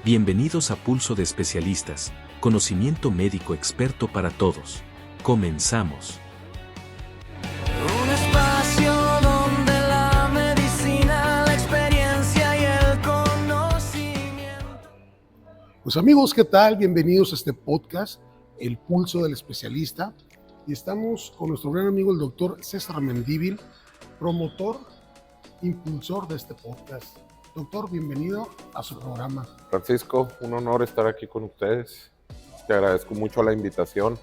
Bienvenidos a Pulso de Especialistas, conocimiento médico experto para todos. Comenzamos. Un espacio donde la medicina, la experiencia y el conocimiento. Pues amigos, ¿qué tal? Bienvenidos a este podcast, El Pulso del Especialista. Y estamos con nuestro gran amigo el doctor César Mendívil, promotor, impulsor de este podcast. Doctor, bienvenido a su programa. Francisco, un honor estar aquí con ustedes. Te agradezco mucho la invitación.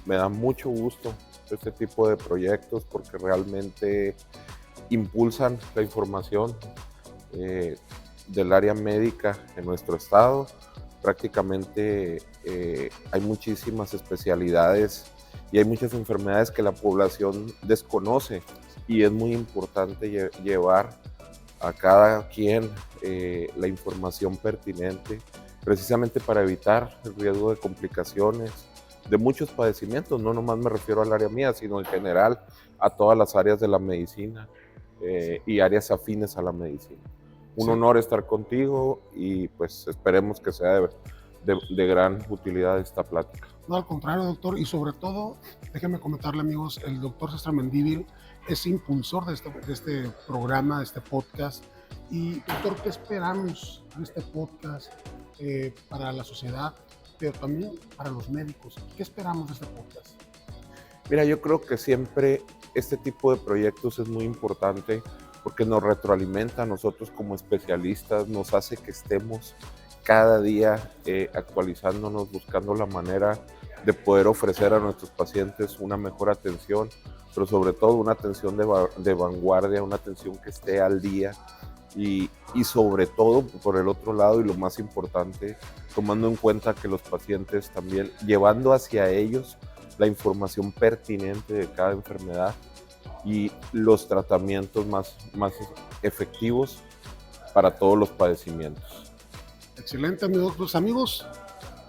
Me da mucho gusto este tipo de proyectos porque realmente impulsan la información del área médica en nuestro estado. Prácticamente hay muchísimas especialidades y hay muchas enfermedades que la población desconoce y es muy importante llevar a cada quien la información pertinente precisamente para evitar el riesgo de complicaciones de muchos padecimientos. No nomás me refiero al área mía, sino en general a todas las áreas de la medicina y áreas afines a la medicina. Un honor estar contigo y pues esperemos que sea de gran utilidad esta plática. No, al contrario, doctor, y sobre todo, déjenme comentarle, amigos, el doctor César Mendívil es impulsor de este programa, de este podcast. Y, doctor, ¿qué esperamos en este podcast para la sociedad, pero también para los médicos? ¿Qué esperamos de este podcast? Mira, yo creo que siempre este tipo de proyectos es muy importante porque nos retroalimenta a nosotros como especialistas, nos hace que estemos cada día actualizándonos, buscando la manera de poder ofrecer a nuestros pacientes una mejor atención, pero sobre todo una atención de vanguardia, una atención que esté al día y sobre todo, por el otro lado, y lo más importante, tomando en cuenta que los pacientes también, llevando hacia ellos la información pertinente de cada enfermedad y los tratamientos más efectivos para todos los padecimientos. Excelente, amigos. Pues, amigos,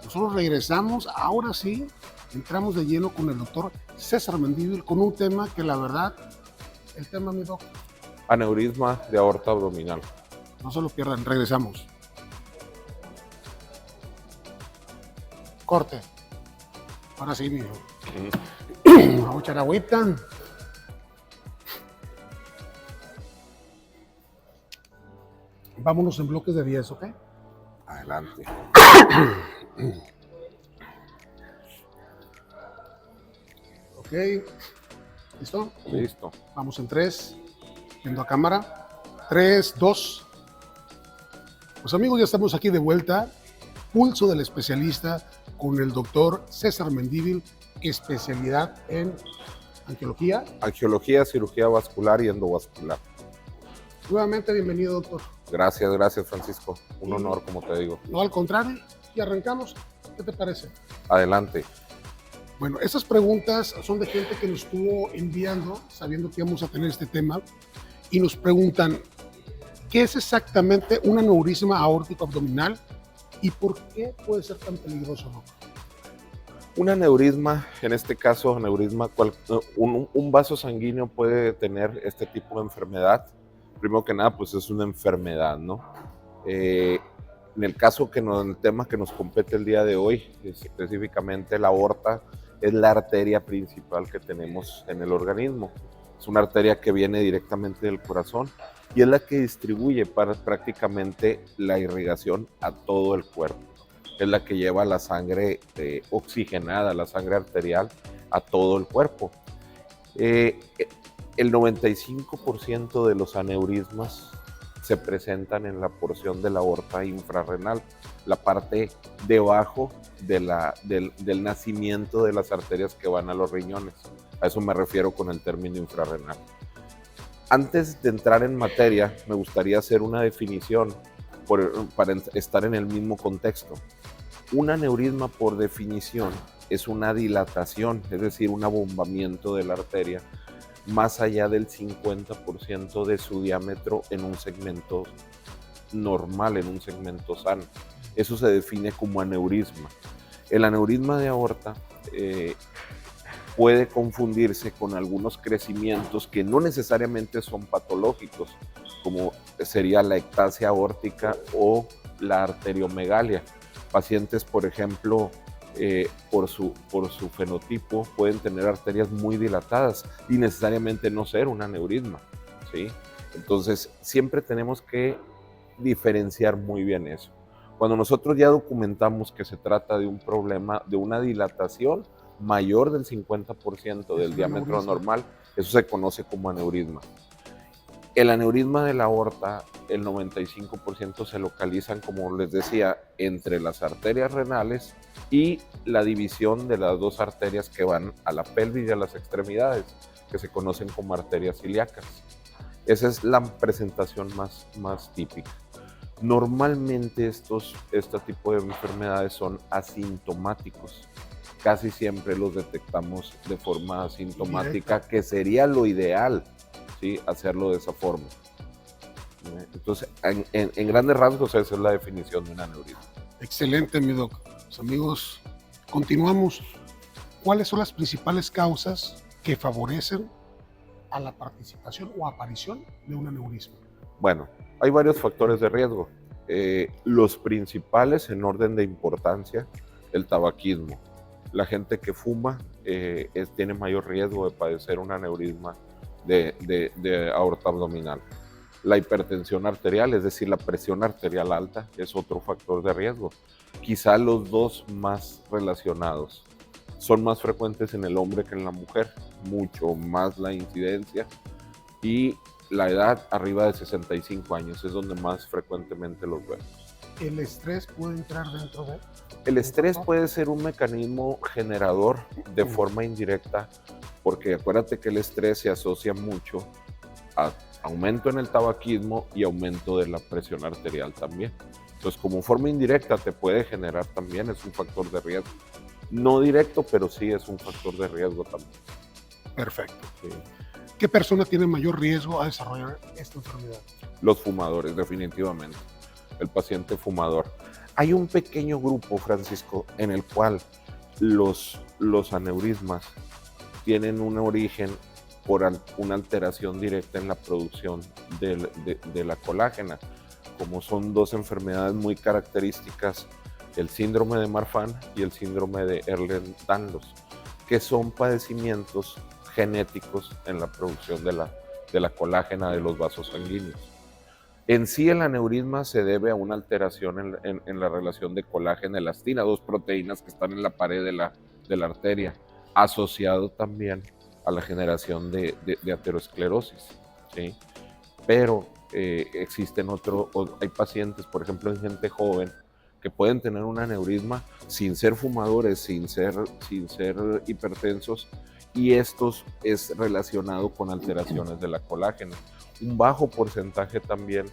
nosotros regresamos, ahora sí, entramos de lleno con el doctor César Mendívil, con un tema que la verdad, el tema, mi doctor. Aneurisma de aorta abdominal. No se lo pierdan, regresamos. Corte. Ahora sí, mijo. Vamos a echar agüita. Vámonos en bloques de 10, ¿ok? Adelante. Ok. ¿Listo? Listo. Vamos en 3. Viendo a cámara. 3, 2. Pues amigos, ya estamos aquí de vuelta. Pulso del Especialista con el doctor César Mendívil, especialidad en angiología. Angiología, cirugía vascular y endovascular. Nuevamente, bienvenido, doctor. Gracias, Francisco. Un honor, como te digo. No, al contrario. Y arrancamos. ¿Qué te parece? Adelante. Bueno, esas preguntas son de gente que nos estuvo enviando, sabiendo que íbamos a tener este tema, y nos preguntan, ¿qué es exactamente un aneurisma aórtico abdominal y por qué puede ser tan peligroso, doctor? Un aneurisma, en este caso, un vaso sanguíneo puede tener este tipo de enfermedad. Primero que nada, pues es una enfermedad, ¿no? En el caso en el tema que nos compete el día de hoy, específicamente la aorta, es la arteria principal que tenemos en el organismo. Es una arteria que viene directamente del corazón y es la que distribuye prácticamente la irrigación a todo el cuerpo. Es la que lleva la sangre oxigenada, la sangre arterial, a todo el cuerpo. El 95% de los aneurismas se presentan en la porción de la aorta infrarrenal, la parte debajo del nacimiento de las arterias que van a los riñones. A eso me refiero con el término infrarrenal. Antes de entrar en materia, me gustaría hacer una definición para estar en el mismo contexto. Un aneurisma, por definición, es una dilatación, es decir, un abombamiento de la arteria más allá del 50% de su diámetro en un segmento normal, en un segmento sano. Eso se define como aneurisma. El aneurisma de aorta puede confundirse con algunos crecimientos que no necesariamente son patológicos, como sería la ectasia aórtica o la arteriomegalia. Pacientes, por ejemplo, por su fenotipo, pueden tener arterias muy dilatadas y necesariamente no ser un aneurisma, ¿sí? Entonces, siempre tenemos que diferenciar muy bien eso. Cuando nosotros ya documentamos que se trata de un problema, de una dilatación mayor del 50% del diámetro normal, eso se conoce como aneurisma. El aneurisma de la aorta, el 95% se localizan, como les decía, entre las arterias renales y la división de las dos arterias que van a la pelvis y a las extremidades, que se conocen como arterias ilíacas. Esa es la presentación más típica. Normalmente este tipo de enfermedades son asintomáticos. Casi siempre los detectamos de forma asintomática, que sería lo ideal, ¿sí? Hacerlo de esa forma. Entonces, en grandes rasgos, esa es la definición de un aneurisma. Excelente, mi doc. Pues, amigos, continuamos. ¿Cuáles son las principales causas que favorecen a la participación o aparición de un aneurisma? Bueno, hay varios factores de riesgo. Los principales en orden de importancia, el tabaquismo. La gente que fuma tiene mayor riesgo de padecer un aneurisma de aorta abdominal. La hipertensión arterial, es decir, la presión arterial alta, es otro factor de riesgo. Quizá los dos más relacionados. Son más frecuentes en el hombre que en la mujer, mucho más la incidencia, y la edad arriba de 65 años es donde más frecuentemente los vemos. ¿El estrés puede entrar dentro de...? El estrés puede ser un mecanismo generador de forma indirecta, porque acuérdate que el estrés se asocia mucho a aumento en el tabaquismo y aumento de la presión arterial también. Entonces, como forma indirecta te puede generar también, es un factor de riesgo. No directo, pero sí es un factor de riesgo también. Perfecto. Sí. ¿Qué persona tiene mayor riesgo a desarrollar esta enfermedad? Los fumadores, definitivamente. El paciente fumador. Hay un pequeño grupo, Francisco, en el cual los aneurismas tienen un origen por una alteración directa en la producción de la colágena, como son dos enfermedades muy características, el síndrome de Marfan y el síndrome de Ehlers-Danlos, que son padecimientos genéticos en la producción de la colágena de los vasos sanguíneos. En sí, el aneurisma se debe a una alteración en la relación de colágeno-elastina, dos proteínas que están en la pared de la arteria, asociado también a la generación de aterosclerosis, ¿sí? Pero existen hay pacientes, por ejemplo, en gente joven, que pueden tener un aneurisma sin ser fumadores, sin ser hipertensos, y estos es relacionado con alteraciones de la colágena. Un bajo porcentaje también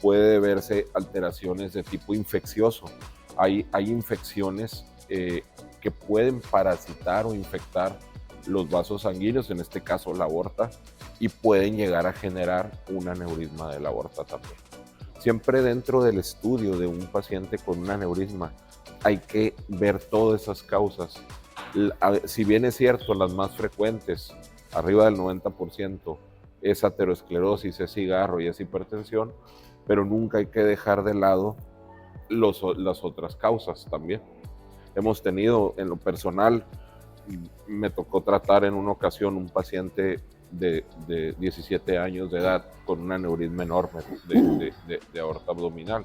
puede verse alteraciones de tipo infeccioso. Hay infecciones que pueden parasitar o infectar los vasos sanguíneos, en este caso la aorta, y pueden llegar a generar un aneurisma de la aorta también. Siempre dentro del estudio de un paciente con un aneurisma hay que ver todas esas causas. Si bien es cierto, las más frecuentes, arriba del 90%, es aterosclerosis, es cigarro y es hipertensión, pero nunca hay que dejar de lado las otras causas también. Hemos tenido, en lo personal, me tocó tratar en una ocasión un paciente de 17 años de edad con un aneurisma enorme de aorta abdominal,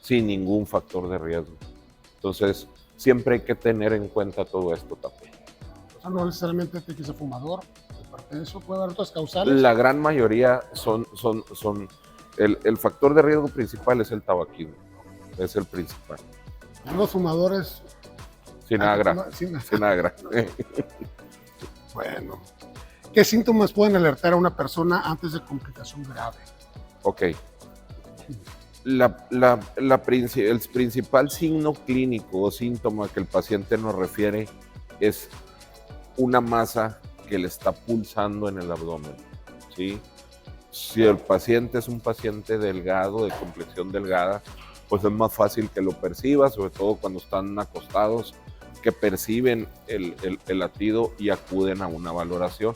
sin ningún factor de riesgo. Entonces, siempre hay que tener en cuenta todo esto también. O sea, no necesariamente tiene que ser fumador, hipertenso, puede haber otras causales. La gran mayoría el factor de riesgo principal es el tabaquismo, es el principal. Los fumadores... Sinagra. Bueno, ¿qué síntomas pueden alertar a una persona antes de complicación grave? Ok. El principal signo clínico o síntoma que el paciente nos refiere es una masa que le está pulsando en el abdomen, ¿sí? Si el paciente es un paciente delgado, de complexión delgada, pues es más fácil que lo perciba, sobre todo cuando están acostados, que perciben el latido y acuden a una valoración.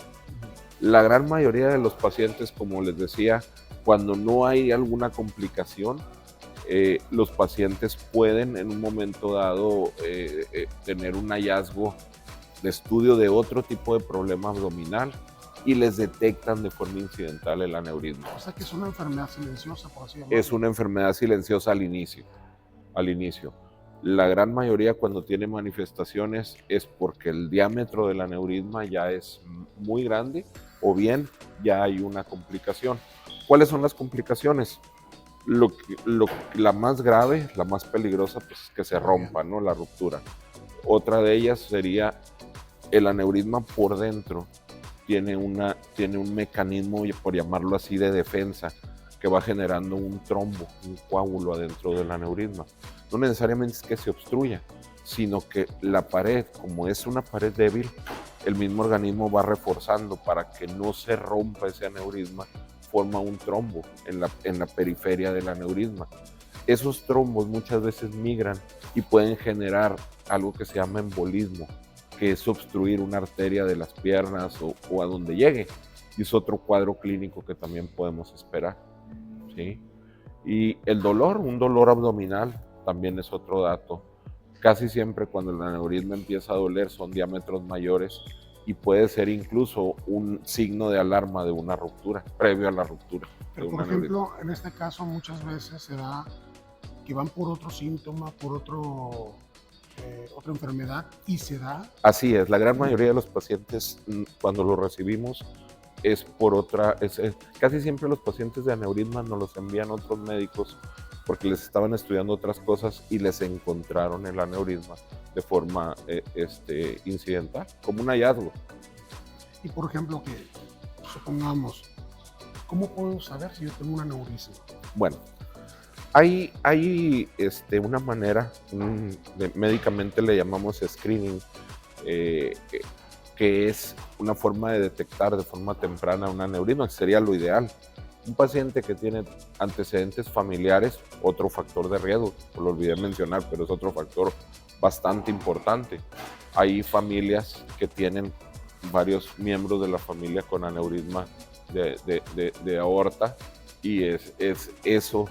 La gran mayoría de los pacientes, como les decía, cuando no hay alguna complicación, los pacientes pueden en un momento dado tener un hallazgo de estudio de otro tipo de problema abdominal y les detectan de forma incidental el aneurisma. O sea que es una enfermedad silenciosa, por así llamarlo. Es una enfermedad silenciosa al inicio. La gran mayoría cuando tiene manifestaciones es porque el diámetro del aneurisma ya es muy grande o bien ya hay una complicación. ¿Cuáles son las complicaciones? La más grave, la más peligrosa, pues es que se rompa, ¿no? La ruptura. Otra de ellas sería el aneurisma por dentro. Tiene un mecanismo, por llamarlo así, de defensa, que va generando un trombo, un coágulo adentro del aneurisma. No necesariamente es que se obstruya, sino que la pared, como es una pared débil, el mismo organismo va reforzando para que no se rompa ese aneurisma, forma un trombo en la periferia del aneurisma. Esos trombos muchas veces migran y pueden generar algo que se llama embolismo, que es obstruir una arteria de las piernas o a donde llegue. Y es otro cuadro clínico que también podemos esperar, ¿sí? Y el dolor, un dolor abdominal, también es otro dato. Casi siempre cuando el aneurisma empieza a doler son diámetros mayores y puede ser incluso un signo de alarma de una ruptura, previo a la ruptura. Pero por ejemplo, en este caso muchas veces se da que van por otro síntoma, por otra enfermedad y se da. Así es, la gran mayoría de los pacientes cuando lo recibimos es por otra, casi siempre los pacientes de aneurisma nos los envían otros médicos porque les estaban estudiando otras cosas y les encontraron el aneurisma de forma incidental, como un hallazgo. Y por ejemplo, que supongamos, ¿cómo puedo saber si yo tengo un aneurisma? Bueno, hay una manera, médicamente le llamamos screening, que es una forma de detectar de forma temprana un aneurisma, que sería lo ideal. Un paciente que tiene antecedentes familiares, otro factor de riesgo, lo olvidé mencionar, pero es otro factor bastante importante. Hay familias que tienen varios miembros de la familia con aneurisma de aorta y es eso.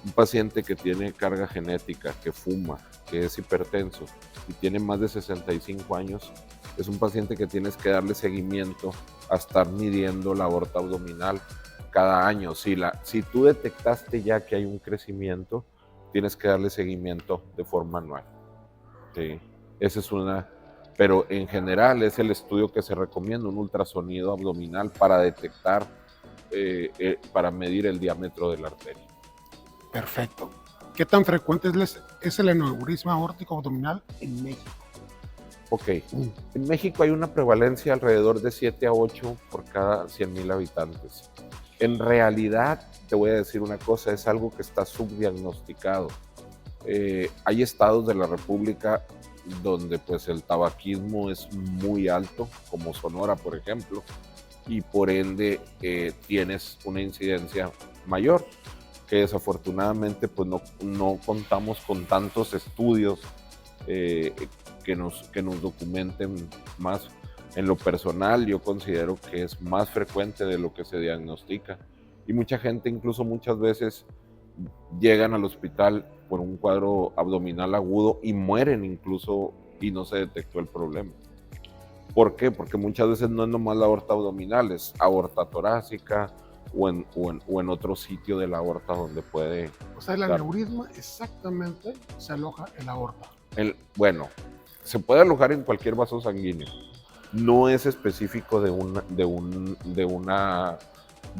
Un paciente que tiene carga genética, que fuma, que es hipertenso y tiene más de 65 años, es un paciente que tienes que darle seguimiento a estar midiendo la aorta abdominal cada año. Si tú detectaste ya que hay un crecimiento, tienes que darle seguimiento de forma anual. Sí, esa es una, pero en general es el estudio que se recomienda, un ultrasonido abdominal para detectar, para medir el diámetro de la arteria. Perfecto. ¿Qué tan frecuente es el aneurisma aórtico abdominal en México? Ok, en México hay una prevalencia alrededor de 7 a 8 por cada 100,000 habitantes. En realidad, te voy a decir una cosa, es algo que está subdiagnosticado. Hay estados de la República donde pues el tabaquismo es muy alto, como Sonora, por ejemplo, y por ende tienes una incidencia mayor, que desafortunadamente pues no contamos con tantos estudios que nos documenten más. En lo personal, yo considero que es más frecuente de lo que se diagnostica. Y mucha gente, incluso muchas veces, llegan al hospital por un cuadro abdominal agudo y mueren incluso y no se detectó el problema. ¿Por qué? Porque muchas veces no es nomás la aorta abdominal, es aorta torácica o en otro sitio de la aorta donde puede... O sea, el aneurisma exactamente se aloja en la aorta. Bueno, se puede alojar en cualquier vaso sanguíneo. No es específico de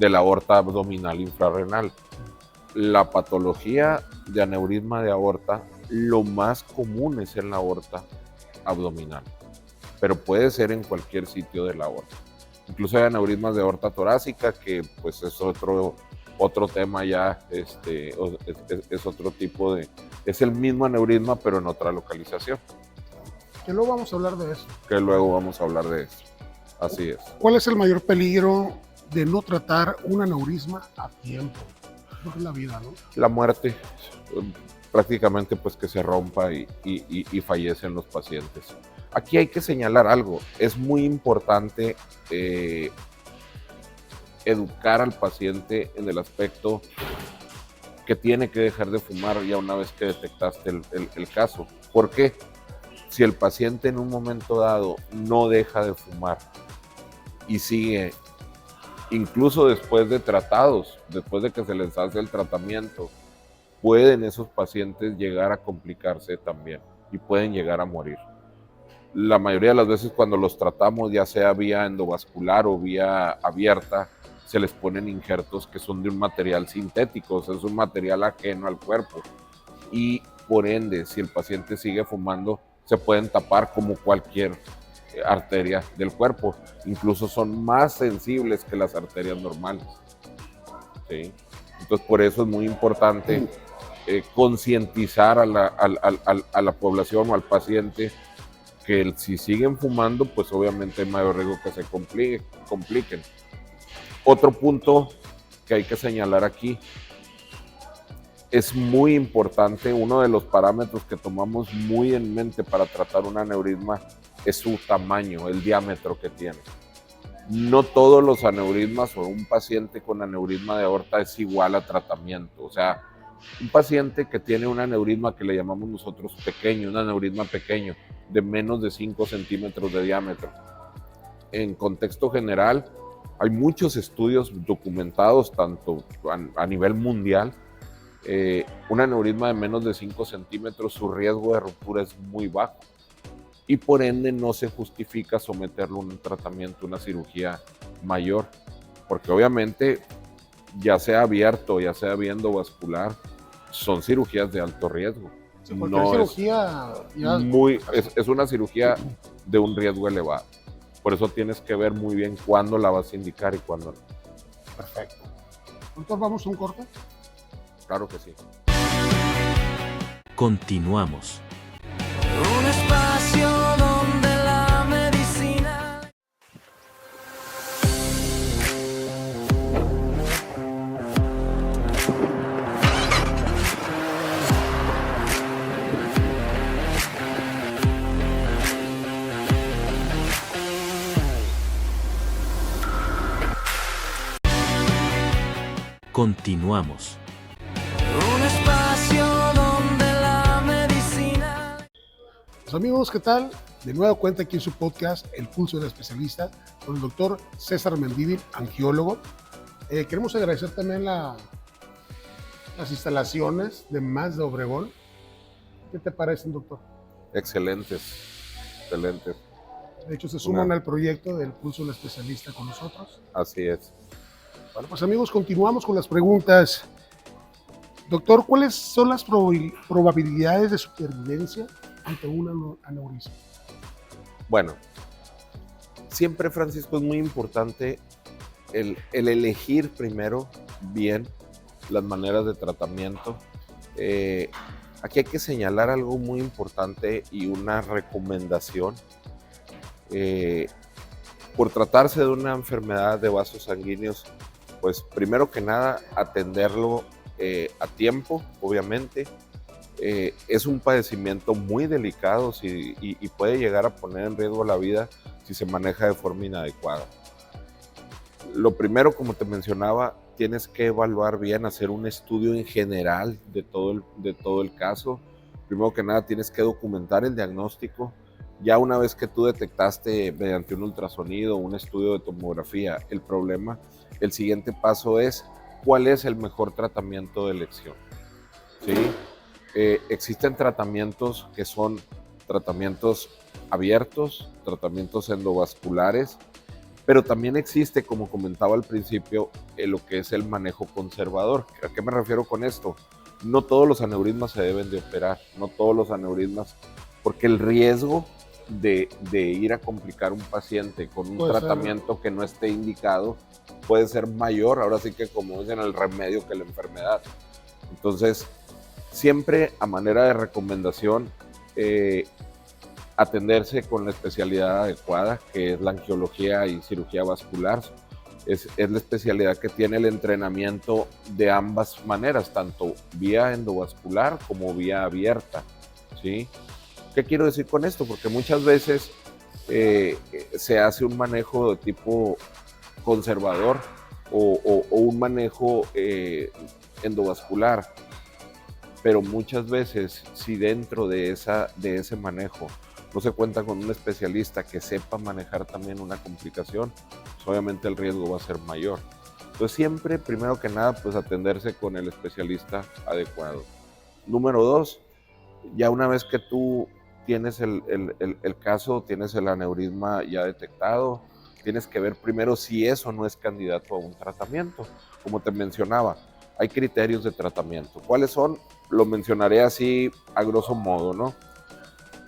la aorta abdominal infrarrenal. La patología de aneurisma de aorta, lo más común es en la aorta abdominal, pero puede ser en cualquier sitio de la aorta. Incluso hay aneurismas de aorta torácica, que pues es otro tema ya, es otro tipo de... Es el mismo aneurisma, pero en otra localización. Que luego vamos a hablar de eso. Así es. ¿Cuál es el mayor peligro de no tratar un aneurisma a tiempo? Creo que es la vida, ¿no? La muerte. prácticamente pues que se rompa y fallecen los pacientes. Aquí hay que señalar algo, es muy importante educar al paciente en el aspecto que tiene que dejar de fumar ya una vez que detectaste el caso. ¿Por qué? Si el paciente en un momento dado no deja de fumar y sigue, incluso después de tratados, después de que se les hace el tratamiento, pueden esos pacientes llegar a complicarse también y pueden llegar a morir. La mayoría de las veces cuando los tratamos, ya sea vía endovascular o vía abierta, se les ponen injertos que son de un material sintético, o sea, es un material ajeno al cuerpo. Y por ende, si el paciente sigue fumando, se pueden tapar como cualquier arteria del cuerpo. Incluso son más sensibles que las arterias normales. ¿Sí? Entonces, por eso es muy importante concientizar a la población o al paciente que si siguen fumando, pues obviamente hay mayor riesgo que se compliquen. Otro punto que hay que señalar aquí, es muy importante, uno de los parámetros que tomamos muy en mente para tratar un aneurisma es su tamaño, el diámetro que tiene. No todos los aneurismas o un paciente con aneurisma de aorta es igual a tratamiento. O sea, un paciente que tiene un aneurisma que le llamamos nosotros pequeño, un aneurisma pequeño, de menos de 5 centímetros de diámetro. En contexto general, hay muchos estudios documentados, tanto a nivel mundial. Un aneurisma de menos de 5 centímetros, su riesgo de ruptura es muy bajo. Y por ende no se justifica someterlo a un tratamiento, una cirugía mayor. Porque obviamente, ya sea abierto, ya sea vía endovascular, son cirugías de alto riesgo. Sí, no cirugía es una cirugía de un riesgo elevado. Por eso tienes que ver muy bien cuándo la vas a indicar y cuándo no. Perfecto. Doctor, ¿vamos a un corte? Claro que sí. Continuamos. Un espacio donde la medicina. Continuamos. Un espacio donde la medicina. Pues amigos, ¿qué tal? De nuevo cuenta aquí en su podcast El Pulso del Especialista con el doctor César Mendívil, angiólogo. Queremos agradecer también las instalaciones de Más de Obregón. ¿Qué te parecen, doctor? Excelentes. De hecho, se suman al proyecto del Pulso del Especialista con nosotros. Así es. Bueno, pues amigos, continuamos con las preguntas. Doctor, ¿cuáles son las probabilidades de supervivencia ante un aneurisma? Bueno, siempre, Francisco, es muy importante el elegir primero bien las maneras de tratamiento. Aquí hay que señalar algo muy importante y una recomendación. Por tratarse de una enfermedad de vasos sanguíneos, pues primero que nada atenderlo a tiempo, obviamente. Es un padecimiento muy delicado y puede llegar a poner en riesgo la vida si se maneja de forma inadecuada. Lo primero, como te mencionaba, tienes que evaluar bien, hacer un estudio en general de todo el caso. Primero que nada, tienes que documentar el diagnóstico. Ya una vez que tú detectaste mediante un ultrasonido, un estudio de tomografía, el problema, el siguiente paso es cuál es el mejor tratamiento de elección. ¿Sí? Existen tratamientos que son tratamientos abiertos, tratamientos endovasculares, pero también existe, como comentaba al principio, lo que es el manejo conservador. ¿A qué me refiero con esto? No todos los aneurismas se deben de operar, no todos los aneurismas, porque el riesgo de ir a complicar un paciente con un tratamiento que no esté indicado puede ser mayor, ahora sí que como dicen, el remedio que la enfermedad. Entonces, siempre a manera de recomendación, atenderse con la especialidad adecuada, que es la angiología y cirugía vascular. Es la especialidad que tiene el entrenamiento de ambas maneras, tanto vía endovascular como vía abierta, ¿sí? ¿Qué quiero decir con esto? Porque muchas veces se hace un manejo de tipo conservador o un manejo endovascular, pero muchas veces si dentro de ese manejo no se cuenta con un especialista que sepa manejar también una complicación, pues obviamente el riesgo va a ser mayor. Entonces siempre, primero que nada, pues atenderse con el especialista adecuado. Número 2, ya una vez que tú tienes el caso, tienes el aneurisma ya detectado, tienes que ver primero si eso no es candidato a un tratamiento. Como te mencionaba, hay criterios de tratamiento. ¿Cuáles son? Lo mencionaré así a grosso modo, ¿no?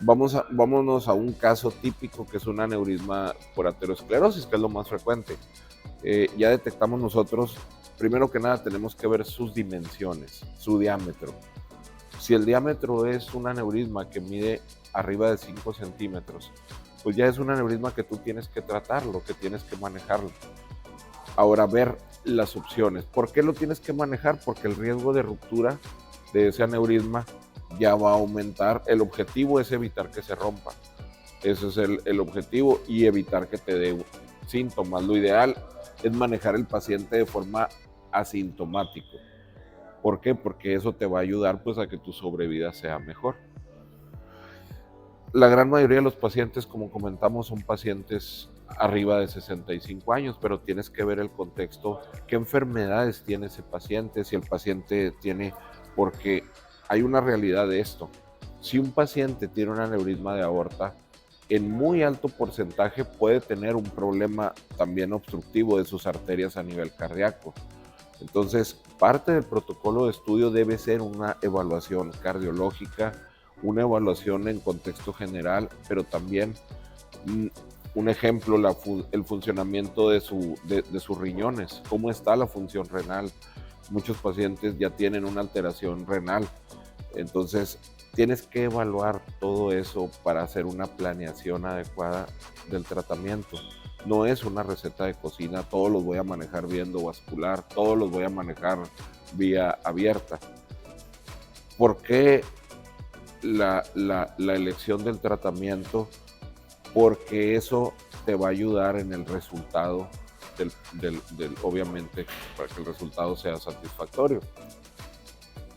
Vámonos a un caso típico que es un aneurisma por aterosclerosis, que es lo más frecuente. Ya detectamos nosotros, primero que nada tenemos que ver sus dimensiones, su diámetro. Si el diámetro es un aneurisma que mide arriba de 5 centímetros, pues ya es un aneurisma que tú tienes que tratarlo, que tienes que manejarlo. Ahora, ver las opciones. ¿Por qué lo tienes que manejar? Porque el riesgo de ruptura de ese aneurisma ya va a aumentar. El objetivo es evitar que se rompa. Ese es el objetivo, y evitar que te dé síntomas. Lo ideal es manejar el paciente de forma asintomática. ¿Por qué? Porque eso te va a ayudar pues a que tu sobrevida sea mejor. La gran mayoría de los pacientes, como comentamos, son pacientes arriba de 65 años, pero tienes que ver el contexto, qué enfermedades tiene ese paciente, si el paciente tiene, porque hay una realidad de esto. Si un paciente tiene un aneurisma de aorta, en muy alto porcentaje puede tener un problema también obstructivo de sus arterias a nivel cardíaco. Entonces, parte del protocolo de estudio debe ser una evaluación cardiológica, una evaluación en contexto general, pero también un ejemplo, el funcionamiento de sus riñones, cómo está la función renal. Muchos pacientes ya tienen una alteración renal, entonces tienes que evaluar todo eso para hacer una planeación adecuada del tratamiento. No es una receta de cocina, todos los voy a manejar vía endovascular, todos los voy a manejar vía abierta. ¿Por qué la elección del tratamiento? Porque eso te va a ayudar en el resultado, obviamente, para que el resultado sea satisfactorio.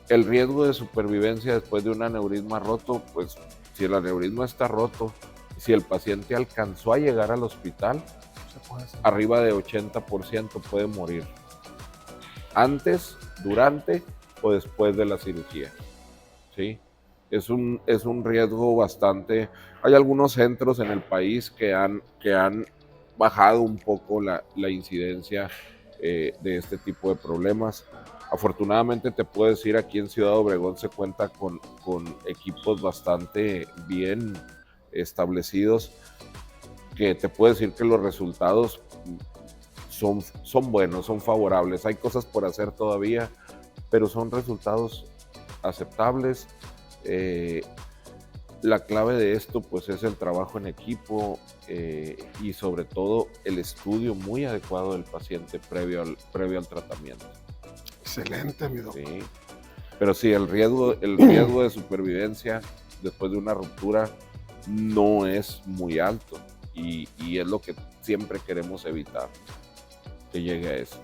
El riesgo de supervivencia después de un aneurisma roto, pues si el aneurisma está roto, si el paciente alcanzó a llegar al hospital, arriba de 80% puede morir. Antes, durante o después de la cirugía, ¿sí? Es un riesgo bastante. Hay algunos centros en el país que han bajado un poco la incidencia de este tipo de problemas. Afortunadamente te puedo decir, aquí en Ciudad Obregón se cuenta con equipos bastante bien establecidos, que te puedo decir que los resultados son buenos, son favorables. Hay cosas por hacer todavía, pero son resultados aceptables. La clave de esto pues es el trabajo en equipo y sobre todo el estudio muy adecuado del paciente previo al tratamiento. Excelente, mi doctor. Sí. Pero sí, el riesgo de supervivencia después de una ruptura no es muy alto, y es lo que siempre queremos evitar, que llegue a eso.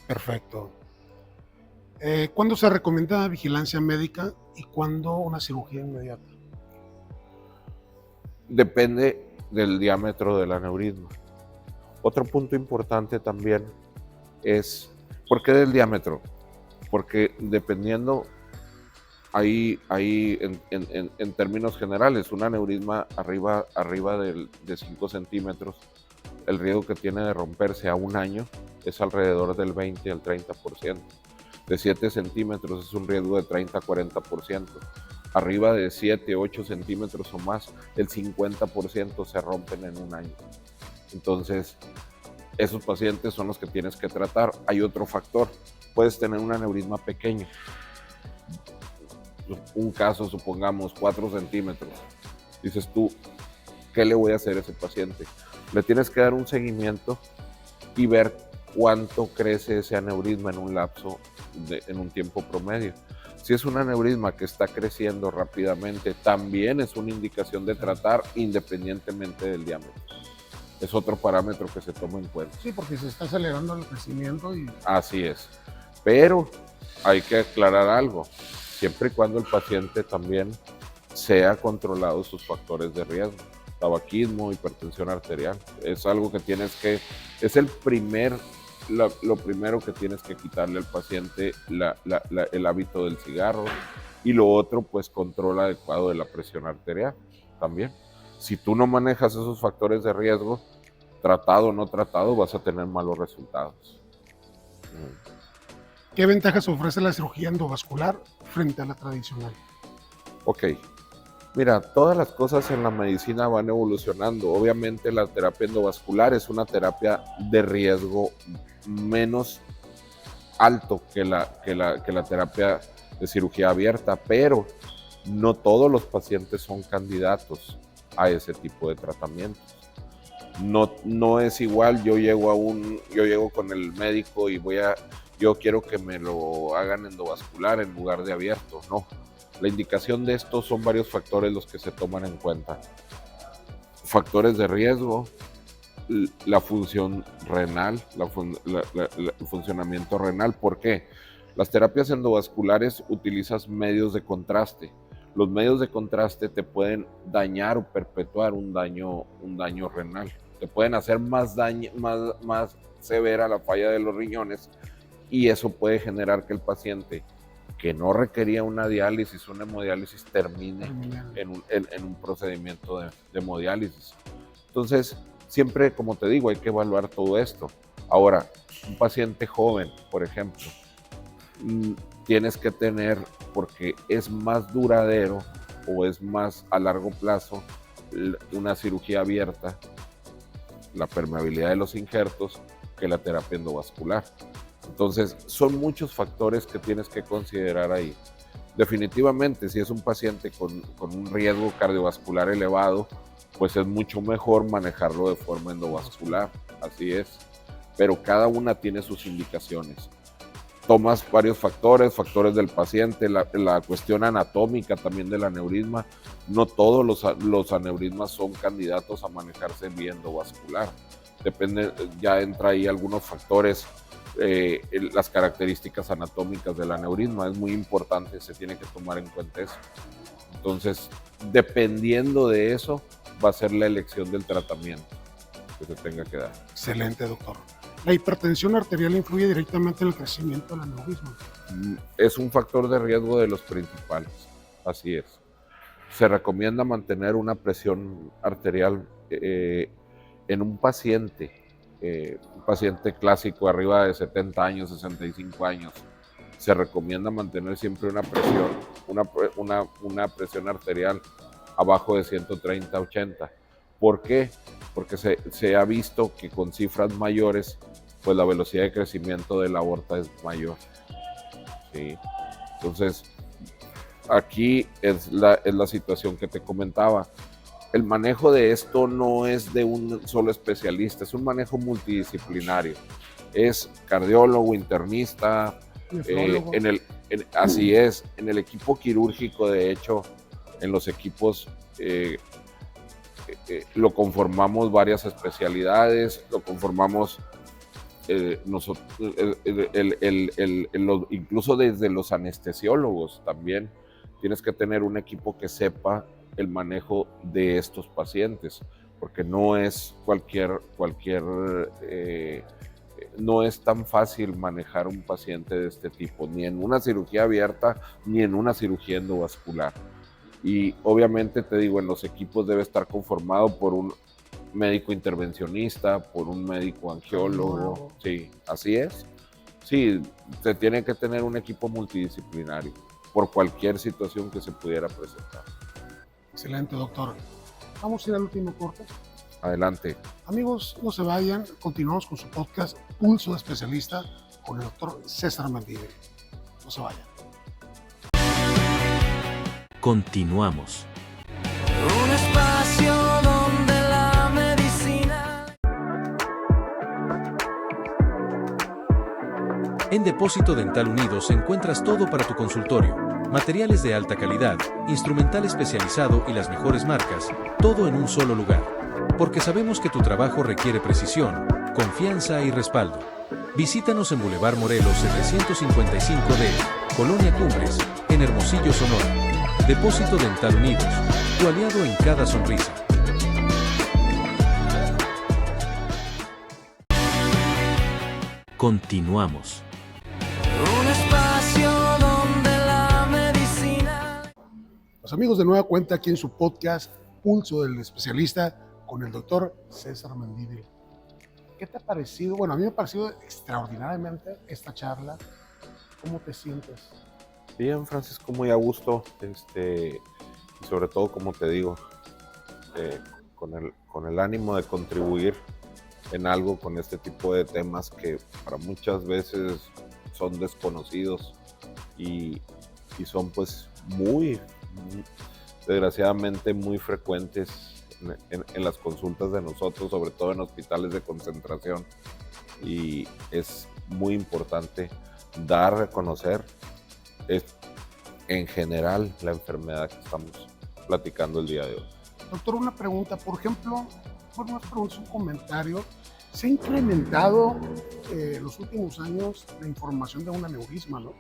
Perfecto. ¿Cuándo se recomienda vigilancia médica y cuándo una cirugía inmediata? Depende del diámetro del aneurisma. Otro punto importante también es, ¿por qué del diámetro? Porque dependiendo, ahí en términos generales, un aneurisma arriba de 5 centímetros, el riesgo que tiene de romperse a un año es alrededor del 20 al 30%. De 7 centímetros es un riesgo de 30 a 40%. Arriba de 7, 8 centímetros o más, el 50% se rompen en un año. Entonces, esos pacientes son los que tienes que tratar. Hay otro factor, puedes tener un aneurisma pequeño. Un caso, supongamos, 4 centímetros. Dices tú, ¿qué le voy a hacer a ese paciente? Le tienes que dar un seguimiento y ver cuánto crece ese aneurisma en un lapso, en un tiempo promedio. Si es un aneurisma que está creciendo rápidamente, también es una indicación de tratar independientemente del diámetro. Es otro parámetro que se toma en cuenta. Sí, porque se está acelerando el crecimiento y... Así es. Pero hay que aclarar algo, siempre y cuando el paciente también sea controlado sus factores de riesgo. Tabaquismo, hipertensión arterial. Es algo que tienes que... Es lo primero que tienes que quitarle al paciente, el hábito del cigarro. Y lo otro, pues control adecuado de la presión arterial también. Si tú no manejas esos factores de riesgo, tratado o no tratado, vas a tener malos resultados. ¿Qué ventajas ofrece la cirugía endovascular frente a la tradicional? Ok, mira, todas las cosas en la medicina van evolucionando. Obviamente la terapia endovascular es una terapia de riesgo menos alto que la terapia de cirugía abierta, pero no todos los pacientes son candidatos a ese tipo de tratamientos. No es igual, yo llego con el médico y yo quiero que me lo hagan endovascular en lugar de abierto. No, la indicación de esto son varios factores los que se toman en cuenta. Factores de riesgo, la función renal, el funcionamiento renal. ¿Por qué? Las terapias endovasculares utilizas medios de contraste. Los medios de contraste te pueden dañar o perpetuar un daño renal. Te pueden hacer más severa la falla de los riñones y eso puede generar que el paciente que no requería una diálisis, una hemodiálisis, termine en un procedimiento de hemodiálisis. Entonces, siempre, como te digo, hay que evaluar todo esto. Ahora, un paciente joven, por ejemplo, tienes que tener, porque es más duradero o es más a largo plazo una cirugía abierta, la permeabilidad de los injertos, que la terapia endovascular. Entonces, son muchos factores que tienes que considerar ahí. Definitivamente, si es un paciente con un riesgo cardiovascular elevado, pues es mucho mejor manejarlo de forma endovascular, así es. Pero cada una tiene sus indicaciones. Tomas varios factores del paciente, la cuestión anatómica también del aneurisma. No todos los aneurismas son candidatos a manejarse vía endovascular. Depende, ya entra ahí algunos factores, las características anatómicas del aneurisma. Es muy importante, se tiene que tomar en cuenta eso. Entonces, dependiendo de eso, va a ser la elección del tratamiento que se tenga que dar. Excelente, doctor. ¿La hipertensión arterial influye directamente en el crecimiento del aneurisma? Es un factor de riesgo de los principales, así es. Se recomienda mantener una presión arterial en un paciente clásico arriba de 70 años, 65 años. Se recomienda mantener siempre una presión arterial abajo de 130-80. ¿Por qué? Porque se ha visto que con cifras mayores, pues la velocidad de crecimiento de la aorta es mayor. ¿Sí? Entonces, aquí es la situación que te comentaba. El manejo de esto no es de un solo especialista, es un manejo multidisciplinario. Es cardiólogo, internista, así es. En el equipo quirúrgico, de hecho, en los equipos lo conformamos varias especialidades, lo conformamos incluso desde los anestesiólogos también. Tienes que tener un equipo que sepa el manejo de estos pacientes, porque no es no es tan fácil manejar un paciente de este tipo, ni en una cirugía abierta, ni en una cirugía endovascular. Y obviamente te digo, en los equipos debe estar conformado por un médico intervencionista, por un médico angiólogo. Sí, así es. Sí, se tiene que tener un equipo multidisciplinario por cualquier situación que se pudiera presentar. Excelente, doctor. Vamos a ir al último corte. Adelante. Amigos, no se vayan. Continuamos con su podcast Pulso de Especialista con el doctor César Mendívil. No se vayan. Continuamos. Un espacio donde la medicina En Depósito Dental Unidos encuentras todo para tu consultorio, materiales de alta calidad, instrumental especializado y las mejores marcas, todo en un solo lugar. Porque sabemos que tu trabajo requiere precisión, confianza y respaldo. Visítanos en Boulevard Morelos 755D, Colonia Cumbres, en Hermosillo, Sonora. Depósito Dental Unidos, tu aliado en cada sonrisa. Continuamos. Un espacio donde la medicina. Los amigos, de nueva cuenta aquí en su podcast Pulso del Especialista con el doctor César Mendívil. ¿Qué te ha parecido? Bueno, a mí me ha parecido extraordinariamente esta charla. ¿Cómo te sientes? Bien, Francisco, muy a gusto, y sobre todo, como te digo, con el ánimo de contribuir en algo con este tipo de temas que para muchas veces son desconocidos y son pues desgraciadamente muy frecuentes en las consultas de nosotros, sobre todo en hospitales de concentración, y es muy importante dar a conocer en general la enfermedad que estamos platicando el día de hoy. Doctor, una pregunta, por ejemplo, bueno, una pregunta, un comentario. ¿Se ha incrementado los últimos años la información de un aneurisma, no?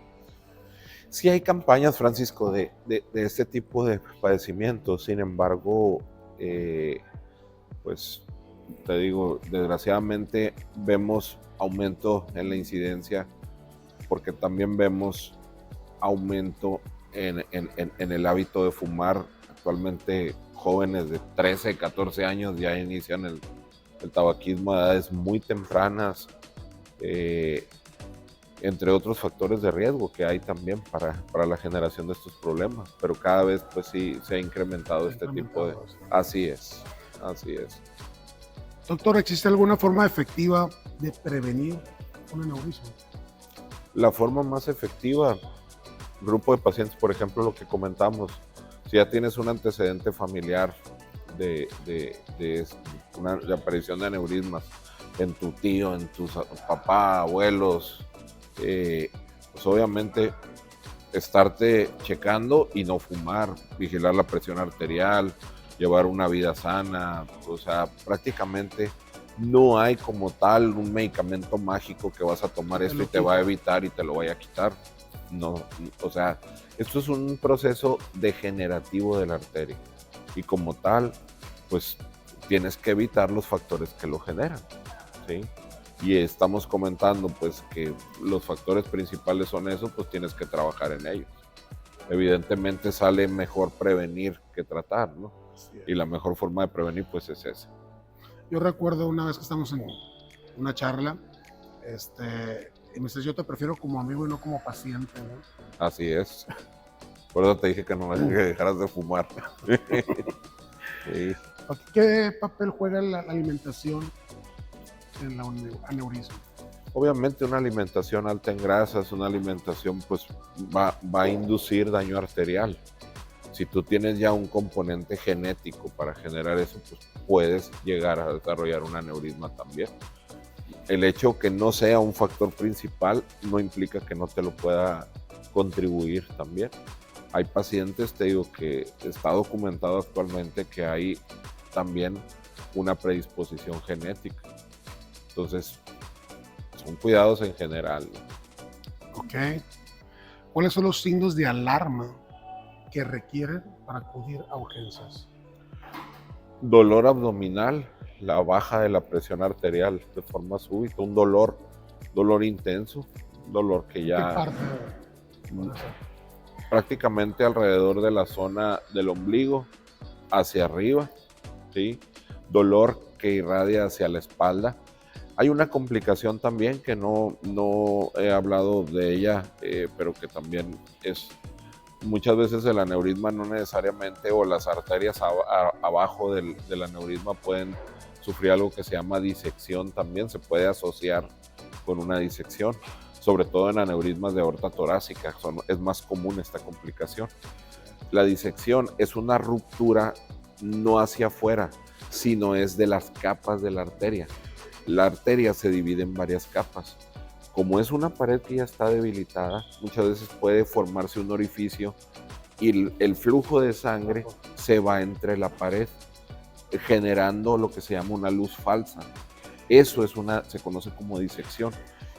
Sí hay campañas, Francisco, de este tipo de padecimientos. Sin embargo, pues te digo, desgraciadamente vemos aumento en la incidencia, porque también vemos aumento en el hábito de fumar. Actualmente jóvenes de 13, 14 años ya inician el tabaquismo a edades muy tempranas, entre otros factores de riesgo que hay también para la generación de estos problemas, pero cada vez pues sí se ha incrementado este tipo de... Así es. Doctor, ¿existe alguna forma efectiva de prevenir un aneurisma? La forma más efectiva, grupo de pacientes, por ejemplo, lo que comentamos, si ya tienes un antecedente familiar de aparición de aneurismas en tu tío, en tus papá, abuelos, pues obviamente estarte checando y no fumar, vigilar la presión arterial, llevar una vida sana. O sea, prácticamente no hay como tal un medicamento mágico que vas a tomar esto y te va a evitar y te lo vaya a quitar. No, o sea, esto es un proceso degenerativo de la arteria y como tal, pues tienes que evitar los factores que lo generan, ¿sí? Y estamos comentando pues que los factores principales son esos, pues tienes que trabajar en ellos. Evidentemente sale mejor prevenir que tratar, ¿no? Y la mejor forma de prevenir pues es esa. Yo recuerdo una vez que estamos en una charla, y me dices, yo te prefiero como amigo y no como paciente, ¿no? Así es. Por eso te dije que no que dejaras de fumar. Sí. ¿Qué papel juega la alimentación en el aneurisma? Obviamente una alimentación alta en grasas, una alimentación pues va a inducir daño arterial. Si tú tienes ya un componente genético para generar eso, pues puedes llegar a desarrollar un aneurisma también. El hecho que no sea un factor principal no implica que no te lo pueda contribuir también. Hay pacientes, te digo, que está documentado actualmente que hay también una predisposición genética. Entonces, son cuidados en general. Ok. ¿Cuáles son los signos de alarma que requieren para acudir a urgencias? Dolor abdominal, la baja de la presión arterial de forma súbita, un dolor intenso, dolor que ya... ¿Qué parte puede ser? Prácticamente alrededor de la zona del ombligo, hacia arriba, ¿sí? Dolor que irradia hacia la espalda. Hay una complicación también que no he hablado de ella, pero que también es muchas veces el aneurisma no necesariamente, o las arterias abajo del aneurisma pueden sufrir algo que se llama disección también, se puede asociar con una disección, sobre todo en aneurismas de aorta torácica, es más común esta complicación. La disección es una ruptura no hacia afuera, sino es de las capas de la arteria. La arteria se divide en varias capas. Como es una pared que ya está debilitada, muchas veces puede formarse un orificio y el flujo de sangre se va entre la pared, generando lo que se llama una luz falsa. Eso se conoce como disección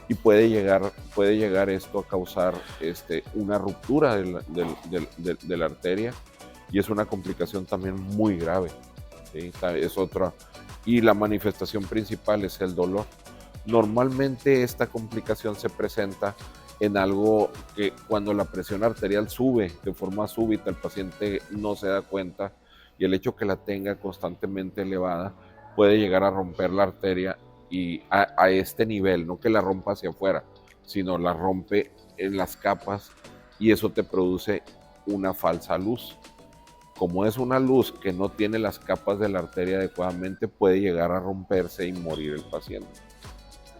y puede llegar esto a causar una ruptura de la arteria, y es una complicación también muy grave, ¿sí? Es otra. Y la manifestación principal es el dolor. Normalmente esta complicación se presenta en algo que cuando la presión arterial sube de forma súbita, el paciente no se da cuenta, y el hecho que la tenga constantemente elevada puede llegar a romper la arteria, y a este nivel, no que la rompa hacia afuera, sino la rompe en las capas, y eso te produce una falsa luz. Como es una luz que no tiene las capas de la arteria adecuadamente, puede llegar a romperse y morir el paciente.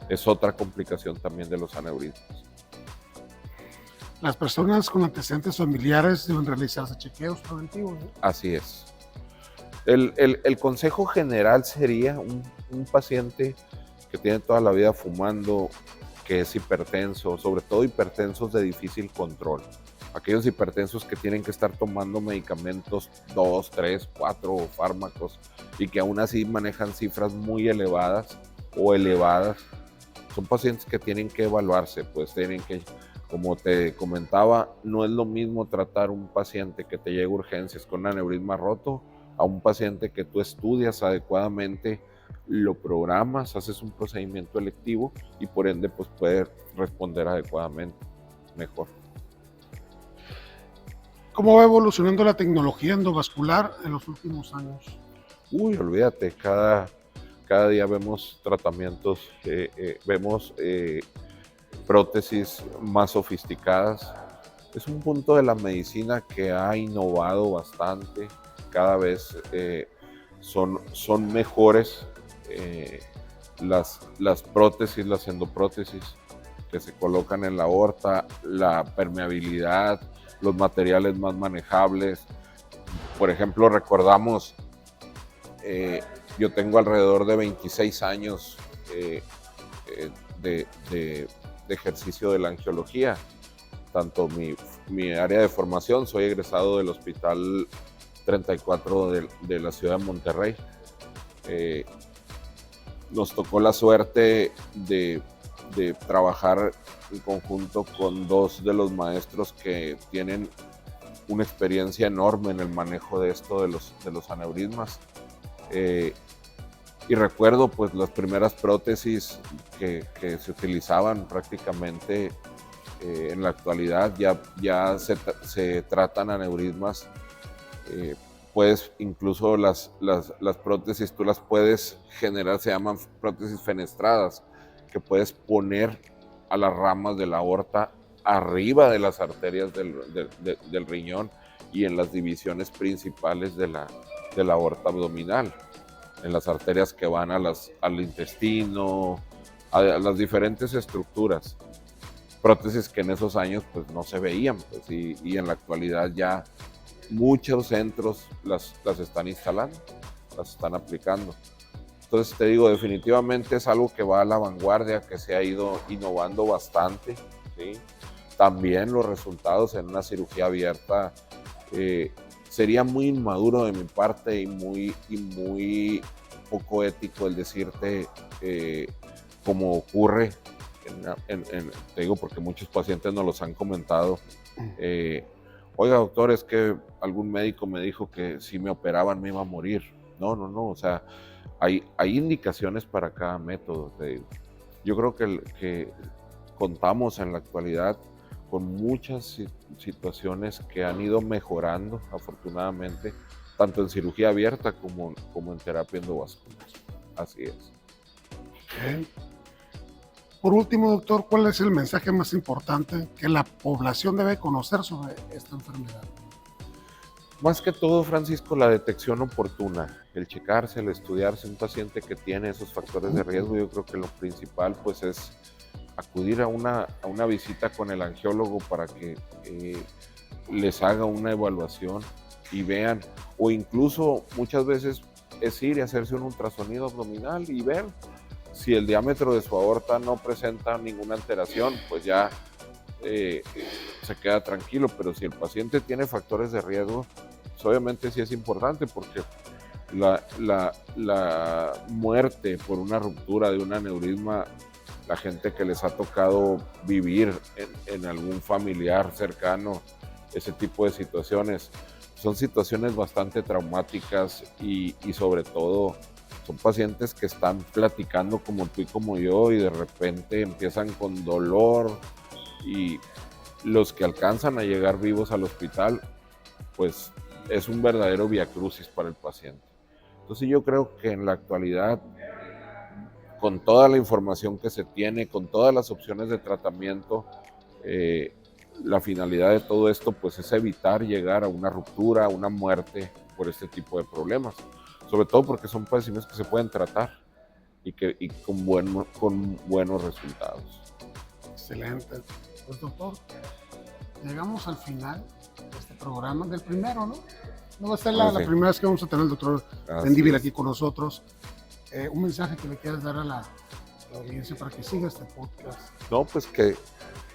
Es otra complicación también de los aneurismas. Las personas con antecedentes familiares deben realizarse chequeos preventivos, ¿no? Así es. El consejo general sería un paciente que tiene toda la vida fumando, que es hipertenso, sobre todo hipertensos de difícil control. Aquellos hipertensos que tienen que estar tomando medicamentos, 2, 3, 4 fármacos, y que aún así manejan cifras muy elevadas o elevadas, son pacientes que tienen que evaluarse, pues tienen que, como te comentaba, no es lo mismo tratar un paciente que te llega a urgencias con un aneurisma roto a un paciente que tú estudias adecuadamente, lo programas, haces un procedimiento electivo y por ende pues puede responder adecuadamente, mejor. ¿Cómo va evolucionando la tecnología endovascular en los últimos años? Olvídate, cada día vemos tratamientos, vemos prótesis más sofisticadas. Es un punto de la medicina que ha innovado bastante, cada vez son mejores las prótesis, las endoprótesis que se colocan en la aorta, la permeabilidad, los materiales más manejables. Por ejemplo, recordamos, yo tengo alrededor de 26 años de ejercicio de la angiología, tanto mi área de formación, soy egresado del Hospital 34 de la ciudad de Monterrey. Nos tocó la suerte de trabajar en conjunto con dos de los maestros que tienen una experiencia enorme en el manejo de esto de los aneurismas. Y recuerdo pues las primeras prótesis que se utilizaban prácticamente. En la actualidad ya se tratan aneurismas, puedes incluso las prótesis tú las puedes generar, se llaman prótesis fenestradas, que puedes poner a las ramas de la aorta arriba de las arterias del riñón y en las divisiones principales de la aorta abdominal, en las arterias que van al intestino, a las diferentes estructuras. Prótesis que en esos años pues no se veían, pues, y en la actualidad ya muchos centros las están instalando, las están aplicando. Entonces te digo, definitivamente es algo que va a la vanguardia, que se ha ido innovando bastante, ¿sí? También los resultados en una cirugía abierta, sería muy inmaduro de mi parte y muy poco ético el decirte como ocurre. Te digo porque muchos pacientes nos los han comentado. Oiga, doctor, es que algún médico me dijo que si me operaban me iba a morir. No, o sea, hay indicaciones para cada método. Te digo. Yo creo que contamos en la actualidad con muchas situaciones que han ido mejorando, afortunadamente, tanto en cirugía abierta como en terapia endovascular. Así es. Okay. Por último, doctor, ¿cuál es el mensaje más importante que la población debe conocer sobre esta enfermedad? Más que todo, Francisco, la detección oportuna, el checarse, el estudiarse. Un paciente que tiene esos factores de riesgo, yo creo que lo principal pues es acudir a una visita con el angiólogo para que les haga una evaluación y vean, o incluso muchas veces es ir y hacerse un ultrasonido abdominal y ver Si el diámetro de su aorta no presenta ninguna alteración, pues ya se queda tranquilo, pero si el paciente tiene factores de riesgo, pues obviamente sí es importante, porque la muerte por una ruptura de un aneurisma, la gente que les ha tocado vivir en algún familiar cercano, ese tipo de situaciones, son situaciones bastante traumáticas y sobre todo son pacientes que están platicando como tú y como yo y de repente empiezan con dolor, y los que alcanzan a llegar vivos al hospital, pues es un verdadero viacrucis para el paciente. Entonces yo creo que en la actualidad, con toda la información que se tiene, con todas las opciones de tratamiento, la finalidad de todo esto pues es evitar llegar a una ruptura, a una muerte por este tipo de problemas, sobre todo porque son padecimientos que se pueden tratar y con buenos resultados. Excelente. Pues doctor, llegamos al final de este programa, del primero, ¿no? No va a ser la primera vez que vamos a tener al doctor Mendívil aquí con nosotros. Un mensaje que le quieras dar a la audiencia para que siga este podcast. No, pues que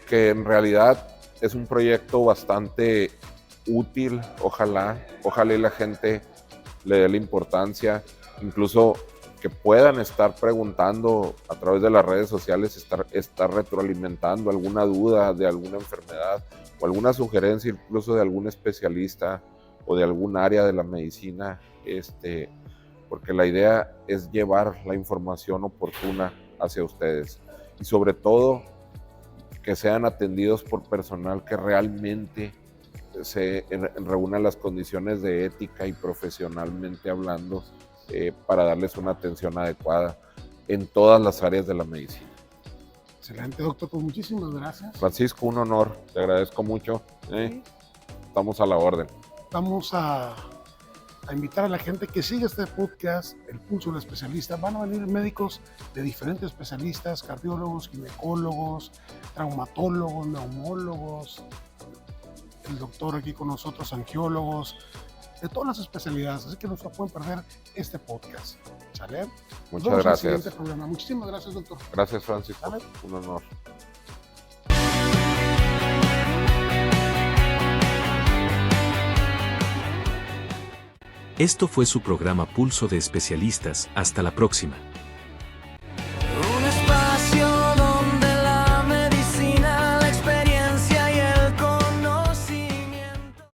en realidad es un proyecto bastante útil, ojalá y la gente le dé la importancia, incluso que puedan estar preguntando a través de las redes sociales, estar retroalimentando alguna duda de alguna enfermedad o alguna sugerencia incluso de algún especialista o de algún área de la medicina, porque la idea es llevar la información oportuna hacia ustedes y sobre todo que sean atendidos por personal que realmente se reúna las condiciones de ética y profesionalmente hablando, para darles una atención adecuada en todas las áreas de la medicina. Excelente, doctor, pues muchísimas gracias. Francisco, un honor, te agradezco mucho. Estamos a la orden. Vamos a invitar a la gente que siga este podcast, El Pulso del Especialista. Van a venir médicos de diferentes especialistas, cardiólogos, ginecólogos, traumatólogos, neumólogos, el doctor aquí con nosotros, angiólogos, de todas las especialidades, así que no se pueden perder este podcast. ¿Sale? Muchas gracias. Siguiente programa. Muchísimas gracias, doctor. Gracias, Francisco. ¿Sale? Un honor. Esto fue su programa Pulso de Especialistas. Hasta la próxima.